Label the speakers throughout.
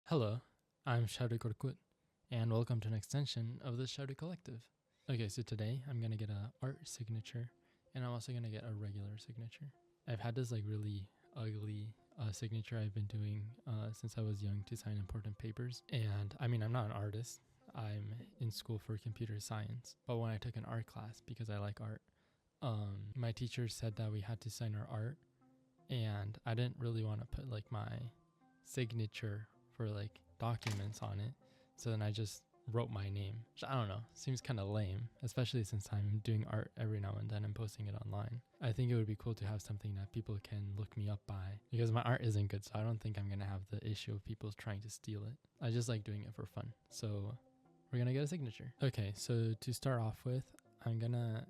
Speaker 1: Hello, I'm ShadowyKorkut, and welcome to an extension of the ShadowyCollective. Okay, so today I'm going to get an art signature, and I'm also going to get a regular signature. I've had this really ugly signature I've been doing since I was young to sign important papers. And I mean, I'm not an artist. I'm in school for computer science. But when I took an art class, because I like art, my teacher said that we had to sign our art, and I didn't really want to put my signature for documents on it, so then I just wrote my name, which I don't know, seems kind of lame, especially since I'm doing art every now and then and posting it online. I think it would be cool to have something that people can look me up by, because my art isn't good, so I don't think I'm gonna have the issue of people trying to steal it. I just like doing it for fun, so we're gonna get a signature. Okay, so to start off with, I'm gonna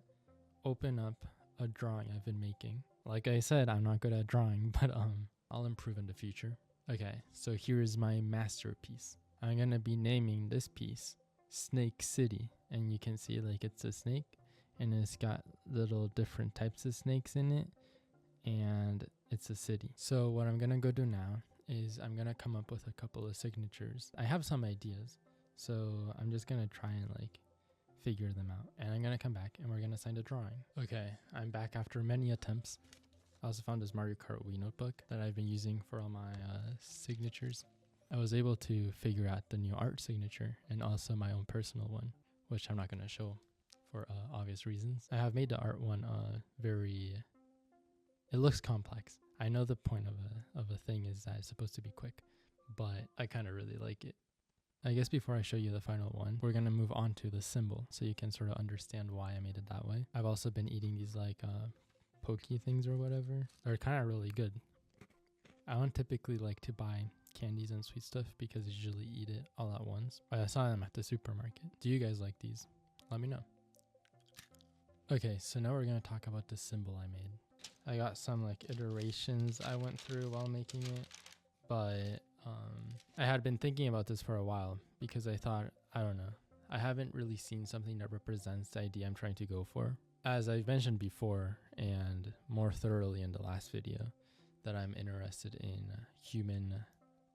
Speaker 1: open up a drawing I've been making. Like I said, I'm not good at drawing, but I'll improve in the future. Okay, so here is my masterpiece. I'm gonna be naming this piece Snake City, and you can see it's a snake, and it's got little different types of snakes in it, and it's a city. So what I'm gonna go do now is I'm gonna come up with a couple of signatures. I have some ideas, so I'm just gonna try and figure them out, and I'm gonna come back and we're gonna sign a drawing. Okay, I'm back after many attempts. I also found this Mario Kart Wii notebook that I've been using for all my signatures. I was able to figure out the new art signature and also my own personal one, which I'm not going to show for obvious reasons. I have made the art one it looks complex. I know the point of a thing is that it's supposed to be quick, but I kind of really like it. I guess before I show you the final one, we're going to move on to the symbol so you can sort of understand why I made it that way. I've also been eating these pokey things or whatever. They're kind of really good. I don't typically like to buy candies and sweet stuff because I usually eat it all at once. But I saw them at the supermarket. Do you guys like these? Let me know. Okay, so now we're going to talk about the symbol I made. I got some iterations I went through while making it, but I had been thinking about this for a while because I thought, I don't know, I haven't really seen something that represents the idea I'm trying to go for. As I've mentioned before, and more thoroughly in the last video, that I'm interested in human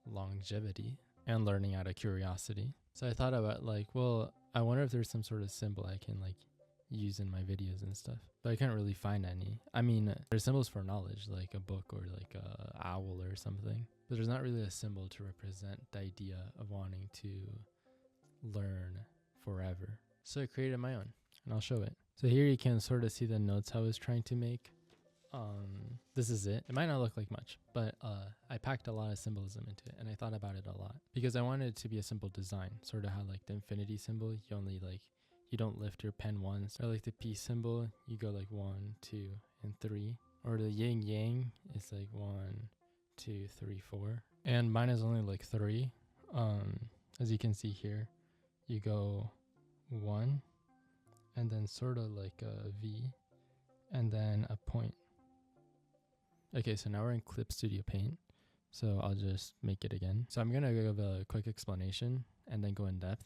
Speaker 1: longevity and learning out of curiosity. So I thought about well, I wonder if there's some sort of symbol I can use in my videos and stuff, but I can't really find any. I mean, there's symbols for knowledge, like a book or a owl or something, but there's not really a symbol to represent the idea of wanting to learn forever. So I created my own, and I'll show it. So here you can sort of see the notes I was trying to make. This is it. It might not look like much, but I packed a lot of symbolism into it, and I thought about it a lot because I wanted it to be a simple design, sort of how the infinity symbol, you only you don't lift your pen once, or the peace symbol, you go 1, 2, and 3, or the yin yang, it's 1, 2, 3, 4, and mine is only 3. As you can see here, you go 1, and then sort of a V, and then a point. Okay, so now we're in Clip Studio Paint, so I'll just make it again. So I'm gonna give a quick explanation and then go in depth.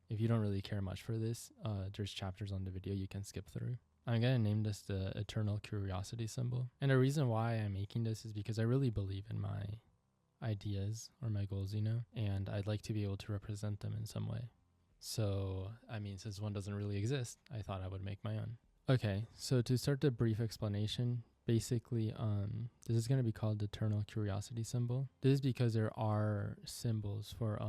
Speaker 1: If you don't really care much for this, there's chapters on the video you can skip through. I'm gonna name this the Eternal Curiosity symbol. And the reason why I'm making this is because I really believe in my ideas or my goals, and I'd like to be able to represent them in some way. So, I mean, since one doesn't really exist, I thought I would make my own. Okay, so to start the brief explanation, basically, this is going to be called the Eternal Curiosity symbol. This is because there are symbols for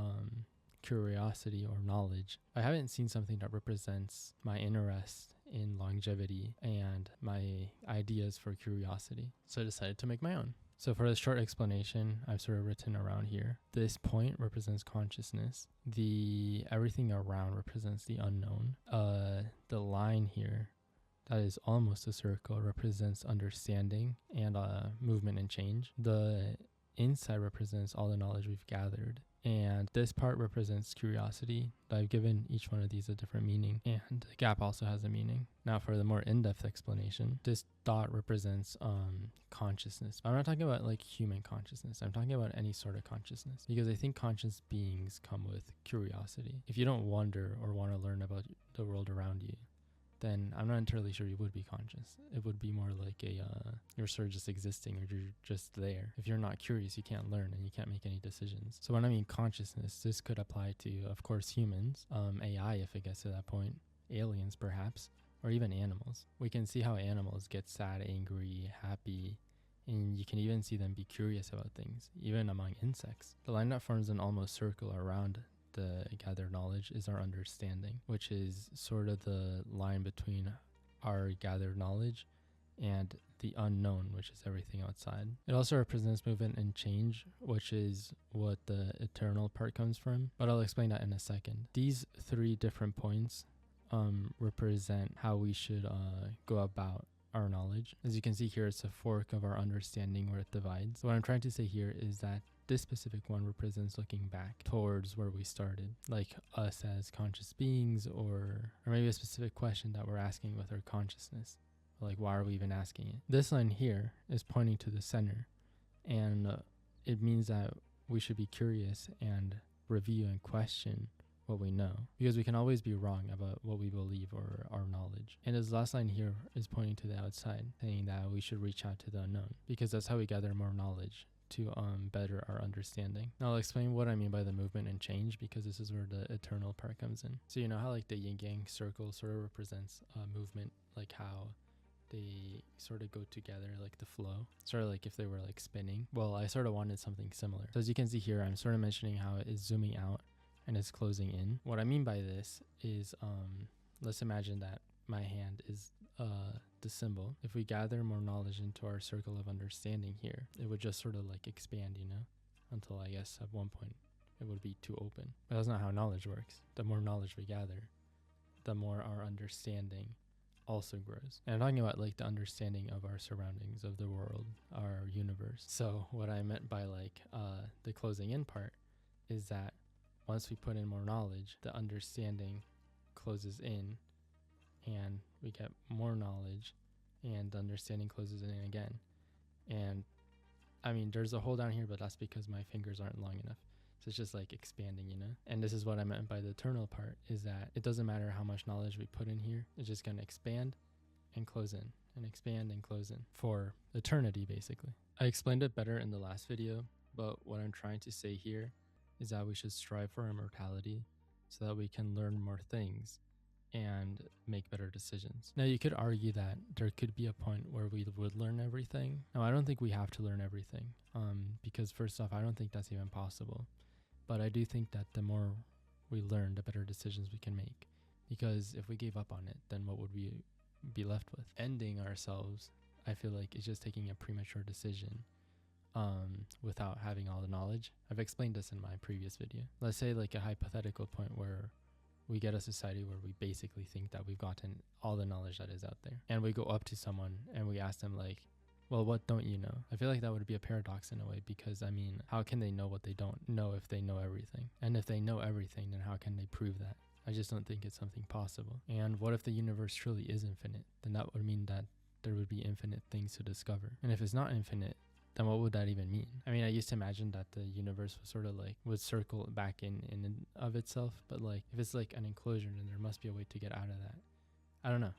Speaker 1: curiosity or knowledge. I haven't seen something that represents my interest in longevity and my ideas for curiosity, so I decided to make my own. So for the short explanation, I've sort of written around here. This point represents consciousness. The everything around represents the unknown. The line here, that is almost a circle, represents understanding and movement and change. The inside represents all the knowledge we've gathered. And this part represents curiosity. I've given each one of these a different meaning, and the gap also has a meaning. Now for the more in-depth explanation, this dot represents consciousness. I'm not talking about human consciousness. I'm talking about any sort of consciousness, because I think conscious beings come with curiosity. If you don't wonder or want to learn about the world around you, then I'm not entirely sure you would be conscious. It would be more like you're sort of just existing, or you're just there. If you're not curious, you can't learn and you can't make any decisions. So when I mean consciousness, this could apply to, of course, humans, AI if it gets to that point, aliens perhaps, or even animals. We can see how animals get sad, angry, happy, and you can even see them be curious about things, even among insects. The line that forms an almost circle around the gathered knowledge is our understanding, which is sort of the line between our gathered knowledge and the unknown, which is everything outside. It also represents movement and change, which is what the eternal part comes from, but I'll explain that in a second. These 3 different points represent how we should go about our knowledge. As you can see here, it's a fork of our understanding where it divides. What I'm trying to say here is that this specific one represents looking back towards where we started, like us as conscious beings, or maybe a specific question that we're asking with our consciousness. Like, why are we even asking it? This line here is pointing to the center, and it means that we should be curious and review and question what we know, because we can always be wrong about what we believe or our knowledge. And this last line here is pointing to the outside, saying that we should reach out to the unknown, because that's how we gather more knowledge to better our understanding. Now I'll explain what I mean by the movement and change, because this is where the eternal part comes in. So you know how like the yin yang circle sort of represents movement, like how they sort of go together, like the flow, sort of like if they were like spinning. Well, I sort of wanted something similar. So as you can see here, I'm sort of mentioning how it is zooming out and it's closing in. What I mean by this is, let's imagine that my hand is the symbol. If we gather more knowledge into our circle of understanding here, it would just sort of like expand, you know, until I guess at one point it would be too open. But that's not how knowledge works. The more knowledge we gather, the more our understanding also grows. And I'm talking about like the understanding of our surroundings, of the world, our universe. So what I meant by like the closing in part is that once we put in more knowledge, the understanding closes in and we get more knowledge and the understanding closes in again. And I mean, there's a hole down here, but that's because my fingers aren't long enough. So it's just like expanding, you know? And this is what I meant by the eternal part, is that it doesn't matter how much knowledge we put in here. It's just going to expand and close in and expand and close in for eternity, basically. I explained it better in the last video, but what I'm trying to say here is that we should strive for immortality so that we can learn more things and make better decisions. Now, you could argue that there could be a point where we would learn everything. Now, I don't think we have to learn everything, because first off, I don't think that's even possible. But I do think that the more we learn, the better decisions we can make. Because if we gave up on it, then what would we be left with? Ending ourselves, I feel like, is just taking a premature decision without having all the knowledge. I've explained this in my previous video. Let's say like a hypothetical point where we get a society where we basically think that we've gotten all the knowledge that is out there. And we go up to someone and we ask them like, well, what don't you know? I feel like that would be a paradox in a way, because I mean, how can they know what they don't know if they know everything? And if they know everything, then how can they prove that? I just don't think it's something possible. And what if the universe truly is infinite? Then that would mean that there would be infinite things to discover. And if it's not infinite, then what would that even mean? I mean, I used to imagine that the universe was sort of like, would circle back in of itself, but like, if it's like an enclosure, then there must be a way to get out of that. I don't know.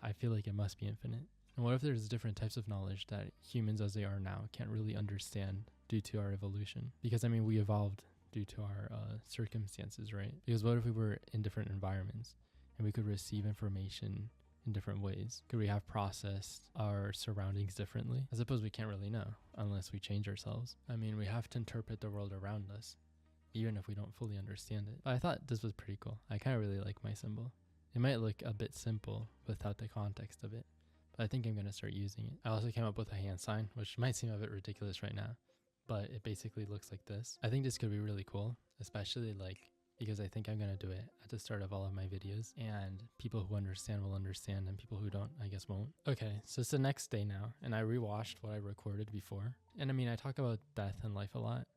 Speaker 1: I feel like it must be infinite. And what if there's different types of knowledge that humans as they are now can't really understand due to our evolution? Because I mean, we evolved due to our circumstances, right? Because what if we were in different environments and we could receive information in different ways? Could we have processed our surroundings differently? I suppose we can't really know unless we change ourselves. I mean, we have to interpret the world around us, even if we don't fully understand it. But I thought this was pretty cool. I kind of really like my symbol. It might look a bit simple without the context of it, but I think I'm going to start using it. I also came up with a hand sign, which might seem a bit ridiculous right now, but it basically looks like this. I think this could be really cool, especially like because I think I'm going to do it at the start of all of my videos, and people who understand will understand and people who don't, I guess, won't. Okay, so it's the next day now, and I rewatched what I recorded before. And I mean, I talk about death and life a lot,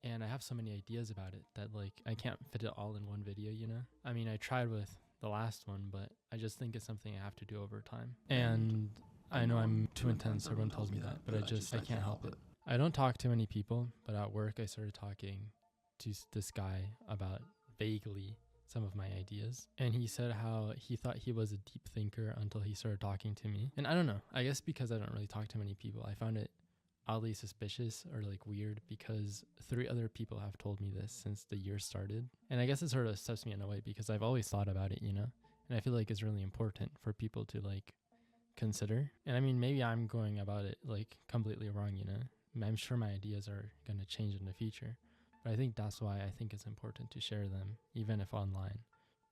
Speaker 1: and I have so many ideas about it that like I can't fit it all in one video, you know? I mean, I tried with the last one, but I just think it's something I have to do over time. And I know I'm too intense, everyone tells me that, but I can't help it. I don't talk to many people, but at work I started talking to this guy about vaguely some of my ideas. And he said how he thought he was a deep thinker until he started talking to me. And I don't know, I guess because I don't really talk to many people, I found it oddly suspicious or like weird because 3 other people have told me this since the year started. And I guess it sort of steps me in a way because I've always thought about it, you know? And I feel like it's really important for people to like consider. And I mean, maybe I'm going about it like completely wrong, you know? I'm sure my ideas are going to change in the future. But I think that's why I think it's important to share them, even if online,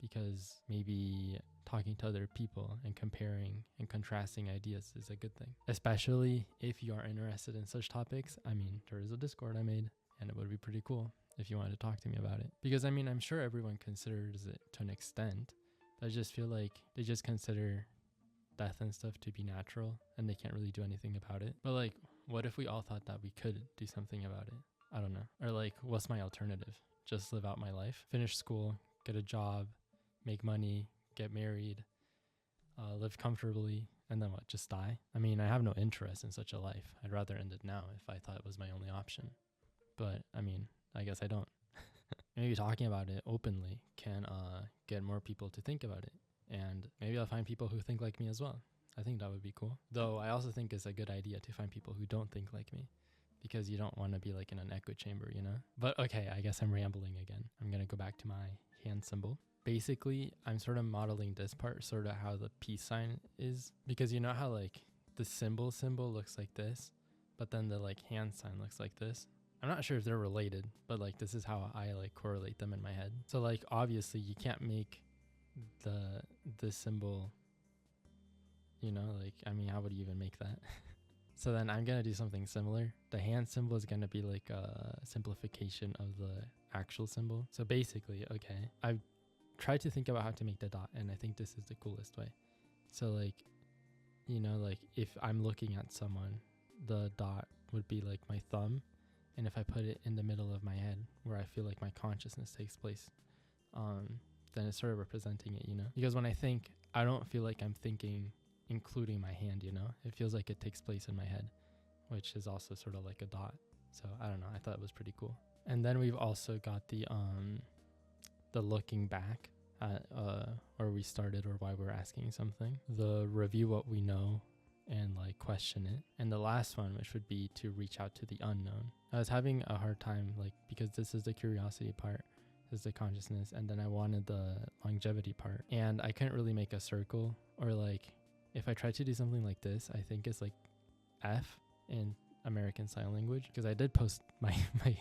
Speaker 1: because maybe talking to other people and comparing and contrasting ideas is a good thing, especially if you are interested in such topics. I mean, there is a Discord I made, and it would be pretty cool if you wanted to talk to me about it. Because I mean, I'm sure everyone considers it to an extent, but I just feel like they just consider death and stuff to be natural, and they can't really do anything about it. But like, what if we all thought that we could do something about it? I don't know. Or like, what's my alternative? Just live out my life, finish school, get a job, make money, get married, live comfortably, and then what, just die? I mean, I have no interest in such a life. I'd rather end it now if I thought it was my only option. But I mean, I guess I don't. Maybe talking about it openly can get more people to think about it. And maybe I'll find people who think like me as well. I think that would be cool. Though I also think it's a good idea to find people who don't think like me, because you don't want to be like in an echo chamber, you know? But okay, I guess I'm rambling again. I'm going to go back to my hand symbol. Basically, I'm sort of modeling this part, sort of how the peace sign is, because you know how like the symbol looks like this, but then the like hand sign looks like this. I'm not sure if they're related, but like this is how I like correlate them in my head. So like obviously you can't make the symbol, you know, like, I mean, how would you even make that? So then I'm going to do something similar. The hand symbol is going to be like a simplification of the actual symbol. So basically, okay, I've tried to think about how to make the dot, and I think this is the coolest way. So like, you know, like if I'm looking at someone, the dot would be like my thumb. And if I put it in the middle of my head where I feel like my consciousness takes place, then it's sort of representing it, you know? Because when I think, I don't feel like I'm thinking including my hand, you know? It feels like it takes place in my head, which is also sort of like a dot. So I don't know, I thought it was pretty cool. And then we've also got the looking back at where we started or why we're asking something. The review what we know and like question it. And the last one, which would be to reach out to the unknown. I was having a hard time, like, because this is the curiosity part, this is the consciousness, and then I wanted the longevity part. And I couldn't really make a circle, or like, if I tried to do something like this, I think it's like F in American Sign Language, because I did post my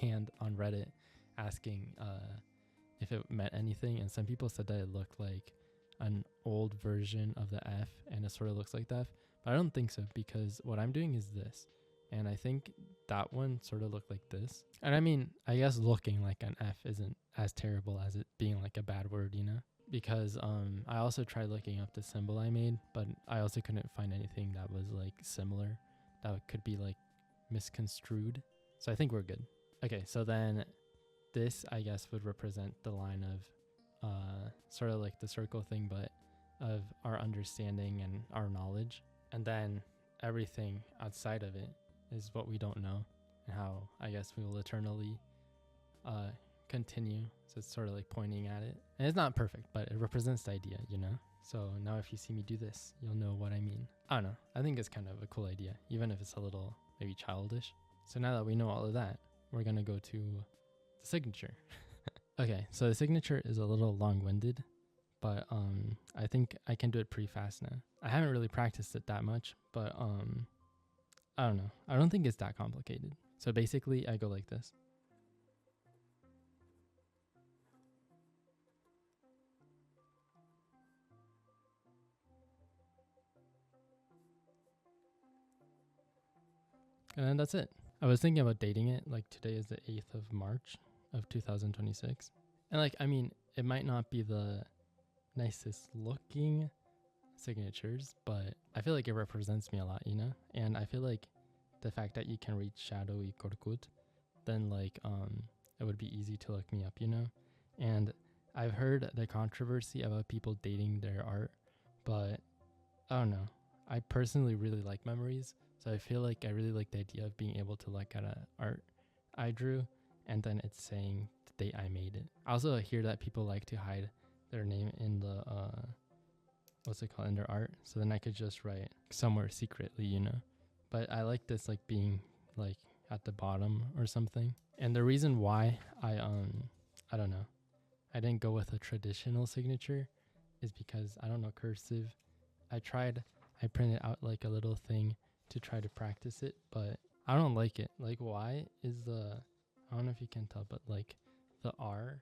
Speaker 1: hand on Reddit asking if it meant anything, and some people said that it looked like an old version of the F, and it sort of looks like the F. But I don't think so, because what I'm doing is this. And I think that one sort of looked like this. And I mean, I guess looking like an F isn't as terrible as it being like a bad word, you know? Because I also tried looking up the symbol I made, but I also couldn't find anything that was like similar that could be like misconstrued. So I think we're good. Okay, so then this, I guess, would represent the line of sort of like the circle thing, but of our understanding and our knowledge. And then everything outside of it is what we don't know, and how I guess we will eternally continue. So it's sort of like pointing at it. And it's not perfect, but it represents the idea, you know? So now if you see me do this, you'll know what I mean. I don't know. I think it's kind of a cool idea, even if it's a little maybe childish. So now that we know all of that, we're going to go to the signature. Okay, so the signature is a little long-winded, but I think I can do it pretty fast now. I haven't really practiced it that much, but I don't know. I don't think it's that complicated. So basically, I go like this. And then that's it. I was thinking about dating it. Like today is the 8th of March of 2026. And like, I mean, it might not be the nicest looking signatures, but I feel like it represents me a lot, you know? And I feel like the fact that you can read ShadowyKorkut, then like it would be easy to look me up, you know? And I've heard the controversy about people dating their art, but I don't know. I personally really like memories, so I feel like I really like the idea of being able to look at an art I drew and then it's saying the date I made it. I also hear that people like to hide their name in the what's it called, in their art. So then I could just write somewhere secretly, you know. But I like this like being like at the bottom or something. And the reason why I don't know, I didn't go with a traditional signature is because I don't know cursive. I printed out like a little thing to try to practice it, but I don't like it. Like why is I don't know if you can tell, but like the R,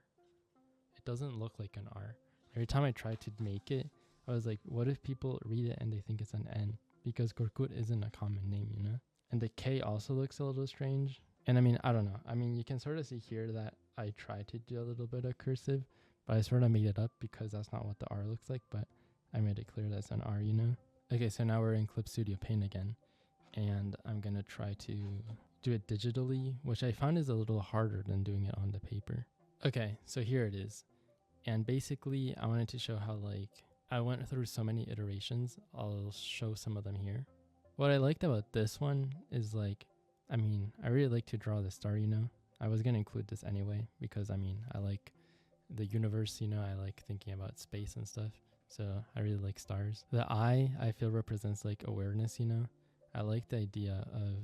Speaker 1: it doesn't look like an R. Every time I try to make it, I was like, what if people read it and they think it's an N? Because Korkut isn't a common name, you know? And the K also looks a little strange. And I mean, I don't know. I mean, you can sort of see here that I tried to do a little bit of cursive, but I sort of made it up because that's not what the R looks like, but I made it clear that's an R, you know? Okay, so now we're in Clip Studio Paint again, and I'm gonna try to do it digitally, which I found is a little harder than doing it on the paper. Okay, so here it is. And basically, I wanted to show how like I went through so many iterations. I'll show some of them here. What I liked about this one is like, I mean, I really like to draw the star, you know? I was gonna include this anyway, because I mean, I like the universe, you know, I like thinking about space and stuff. So I really like stars. The eye, I feel represents like awareness, you know? I like the idea of,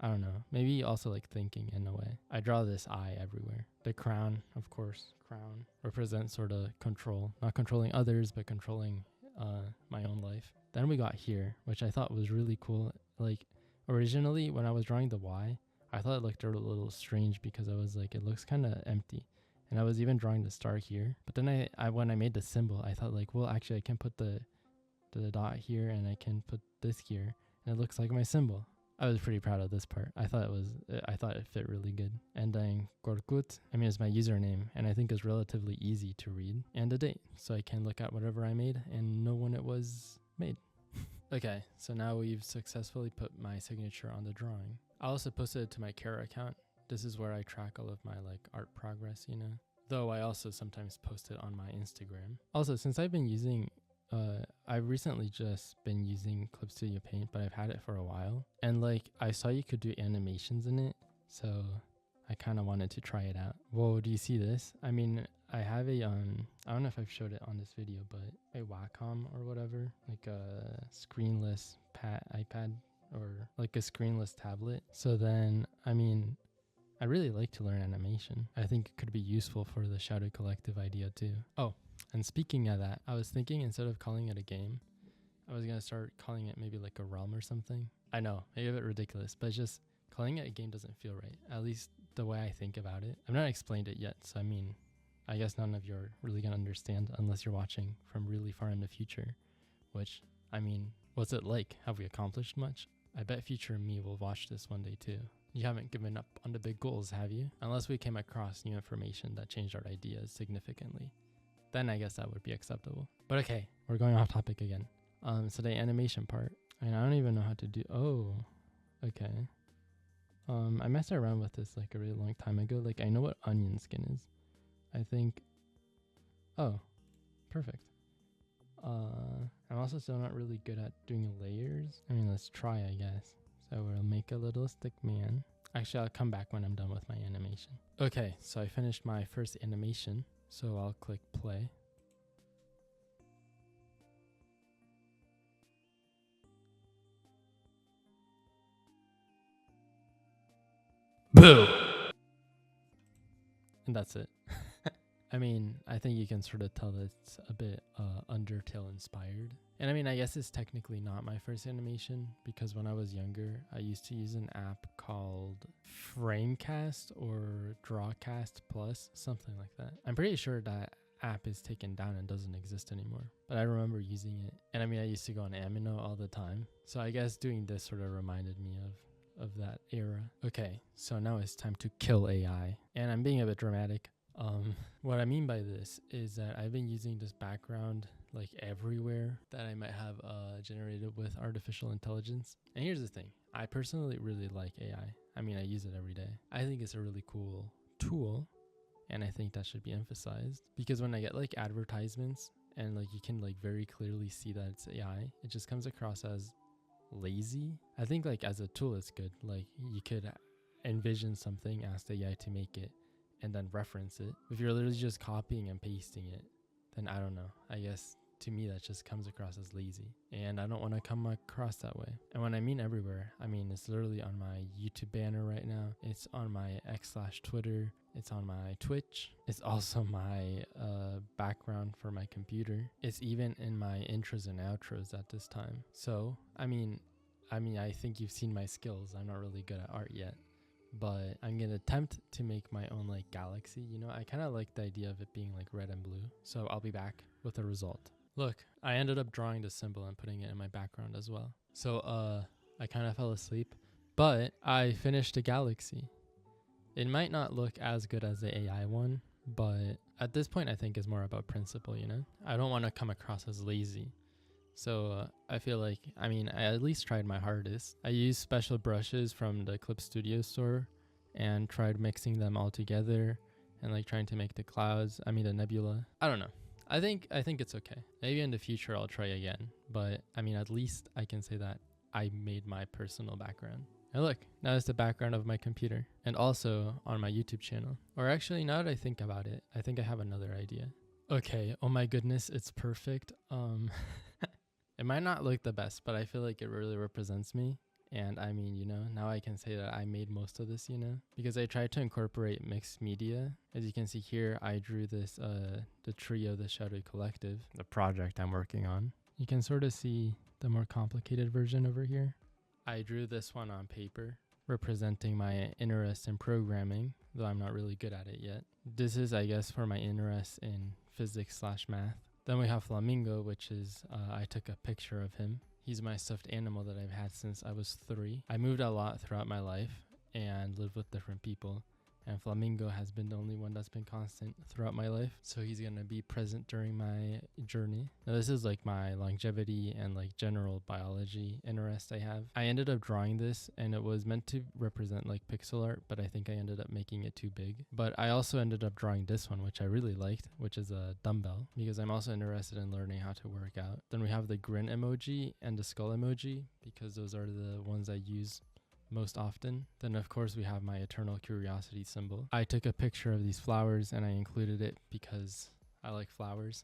Speaker 1: I don't know, maybe also like thinking in a way. I draw this eye everywhere. The crown, of course, crown represents sort of control, not controlling others, but controlling my own life. Then we got here, which I thought was really cool. Like originally when I was drawing the Y, I thought it looked a little strange because I was like, it looks kind of empty. And I was even drawing the star here. But then I when I made the symbol, I thought like, well, actually I can put the dot here and I can put this here and it looks like my symbol. I was pretty proud of this part. I thought it fit really good. And then Korkut, I mean, it's my username and I think it's relatively easy to read, and a date. So I can look at whatever I made and know when it was made. Okay, so now we've successfully put my signature on the drawing. I also posted it to my Care account. This is where I track all of my like art progress, you know, though I also sometimes post it on my Instagram. Also, since I've been using I've recently just been using Clip Studio Paint, but I've had it for a while, and like I saw you could do animations in it, so I kind of wanted to try it out. Whoa, do you see this? I mean, I have a I don't know if I've showed it on this video, but a Wacom or whatever, like a screenless iPad or like a screenless tablet. So then, I mean, I really like to learn animation. I think it could be useful for the Shadowy Collective idea too. Oh, and speaking of that, I was thinking instead of calling it a game, I was going to start calling it maybe like a realm or something. I know, maybe a bit ridiculous, but just calling it a game doesn't feel right. At least the way I think about it. I've not explained it yet, so I mean, I guess none of you are really going to understand unless you're watching from really far in the future. Which, I mean, what's it like? Have we accomplished much? I bet future me will watch this one day too. You haven't given up on the big goals, have you? Unless we came across new information that changed our ideas significantly. Then I guess that would be acceptable. But okay, we're going off topic again. So the animation part. I mean, I don't even know how to do. Oh, okay. I messed around with this like a really long time ago. Like I know what onion skin is. I think. Oh, perfect. I'm also still not really good at doing layers. I mean, let's try, I guess. So we'll make a little stick man. Actually, I'll come back when I'm done with my animation. Okay, so I finished my first animation. So I'll click play. Boo! And that's it. I mean, I think you can sort of tell that it's a bit Undertale inspired. And I mean, I guess it's technically not my first animation because when I was younger, I used to use an app called Framecast or Drawcast Plus, something like that. I'm pretty sure that app is taken down and doesn't exist anymore, but I remember using it. And I mean, I used to go on Amino all the time. So I guess doing this sort of reminded me of that era. Okay, so now it's time to kill AI. And I'm being a bit dramatic. What I mean by this is that I've been using this background like everywhere that I might have generated with artificial intelligence. And here's the thing, I personally really like AI. I mean, I use it every day. I think it's a really cool tool, and I think that should be emphasized because when I get like advertisements and like you can like very clearly see that it's AI, it just comes across as lazy. I think like as a tool it's good. Like you could envision something, ask the AI to make it, and then reference it. If you're literally just copying and pasting it, then I don't know. I guess to me that just comes across as lazy, and I don't want to come across that way. And when I mean everywhere, I mean it's literally on my YouTube banner right now. It's on my X/Twitter. It's on my Twitch. It's also my background for my computer. It's even in my intros and outros at this time. So, I mean, I think you've seen my skills. I'm not really good at art yet, but I'm gonna attempt to make my own like galaxy. You know, I kind of like the idea of it being like red and blue. So I'll be back with a result. Look, I ended up drawing the symbol and putting it in my background as well. So I kind of fell asleep, but I finished a galaxy. It might not look as good as the AI one, but at this point I think it's more about principle, you know? I don't want to come across as lazy. So I feel like, I mean, I at least tried my hardest. I used special brushes from the Clip Studio store and tried mixing them all together and like trying to make the clouds, the nebula. I don't know. I think it's okay. Maybe in the future I'll try again, but I mean, at least I can say that I made my personal background. And look, now it's the background of my computer and also on my YouTube channel. Or actually, now that I think about it, I think I have another idea. Okay, oh my goodness, it's perfect. It might not look the best, but I feel like it really represents me. And I mean, you know, now I can say that I made most of this, you know, because I tried to incorporate mixed media. As you can see here, I drew this, the trio, the ShadowyCollective, the project I'm working on. You can sort of see the more complicated version over here. I drew this one on paper, representing my interest in programming, though I'm not really good at it yet. This is, I guess, for my interest in physics/math. Then we have Flamingo, which is, I took a picture of him. He's my stuffed animal that I've had since I was 3. I moved a lot throughout my life and lived with different people. And Flamingo has been the only one that's been constant throughout my life. So he's going to be present during my journey. Now this is like my longevity and like general biology interest I have. I ended up drawing this and it was meant to represent like pixel art, but I think I ended up making it too big. But I also ended up drawing this one, which I really liked, which is a dumbbell, because I'm also interested in learning how to work out. Then we have the grin emoji and the skull emoji, because those are the ones I use most often. Then of course we have my eternal curiosity symbol. I took a picture of these flowers and I included it because I like flowers.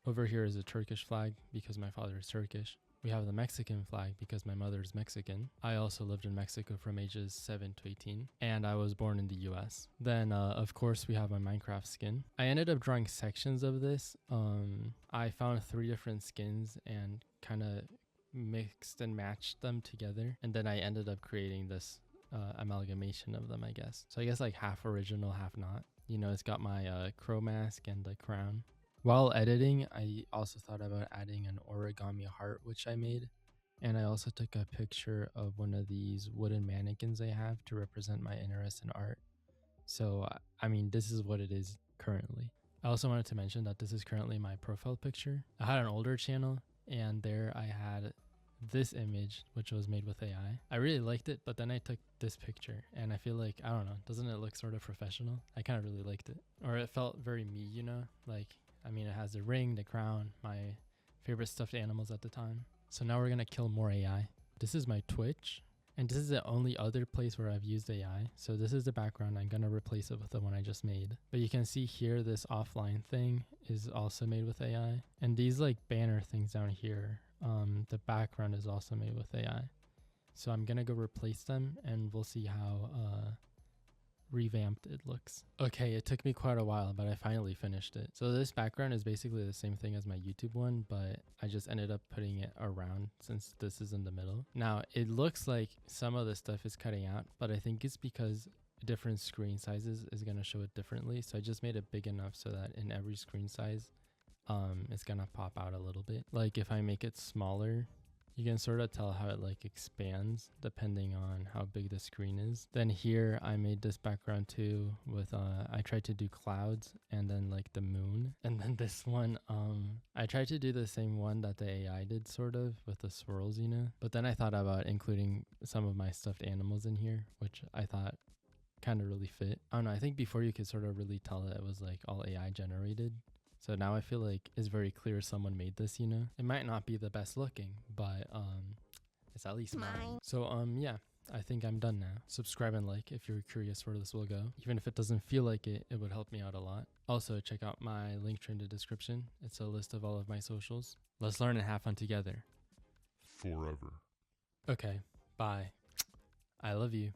Speaker 1: Over here is a Turkish flag because my father is Turkish. We have the Mexican flag because my mother is Mexican. I also lived in Mexico from ages 7 to 18 and I was born in the US. Then of course we have my Minecraft skin. I ended up drawing sections of this. I found 3 different skins and kind of mixed and matched them together, and then I ended up creating this amalgamation of them, I guess. So I guess like half original, half not. You know, it's got my crow mask and the crown. While editing, I also thought about adding an origami heart, which I made, and I also took a picture of one of these wooden mannequins I have to represent my interest in art. So I mean, this is what it is currently. I also wanted to mention that this is currently my profile picture. I had an older channel and there I had this image, which was made with AI. I really liked it, but then I took this picture and I feel like, I don't know, doesn't it look sort of professional? I kind of really liked it. Or it felt very me, you know? Like, I mean, it has the ring, the crown, my favorite stuffed animals at the time. So now we're gonna kill more AI. This is my Twitch, and this is the only other place where I've used AI. So this is the background. I'm gonna replace it with the one I just made. But you can see here, this offline thing is also made with AI. And these like banner things down here, the background is also made with AI. So I'm gonna go replace them and we'll see how revamped it looks. Okay, it took me quite a while, but I finally finished it. So this background is basically the same thing as my YouTube one, but I just ended up putting it around since this is in the middle. Now it looks like some of the stuff is cutting out, but I think it's because different screen sizes is going to show it differently. So I just made it big enough so that in every screen size, it's going to pop out a little bit. Like if I make it smaller, you can sort of tell how it like expands depending on how big the screen is. Then here I made this background too with I tried to do clouds and then like the moon. And then this one I tried to do the same one that the AI did sort of with the swirls, you know. But then I thought about including some of my stuffed animals in here, which I thought kind of really fit. I don't know, I think before you could sort of really tell that it was like all AI generated. So now I feel like it's very clear someone made this, you know. It might not be the best looking, but it's at least mine. So yeah, I think I'm done now. Subscribe and like if you're curious where this will go. Even if it doesn't feel like it, it would help me out a lot. Also, check out my link tree in the description. It's a list of all of my socials. Let's learn and have fun together.
Speaker 2: Forever.
Speaker 1: Okay, bye. I love you.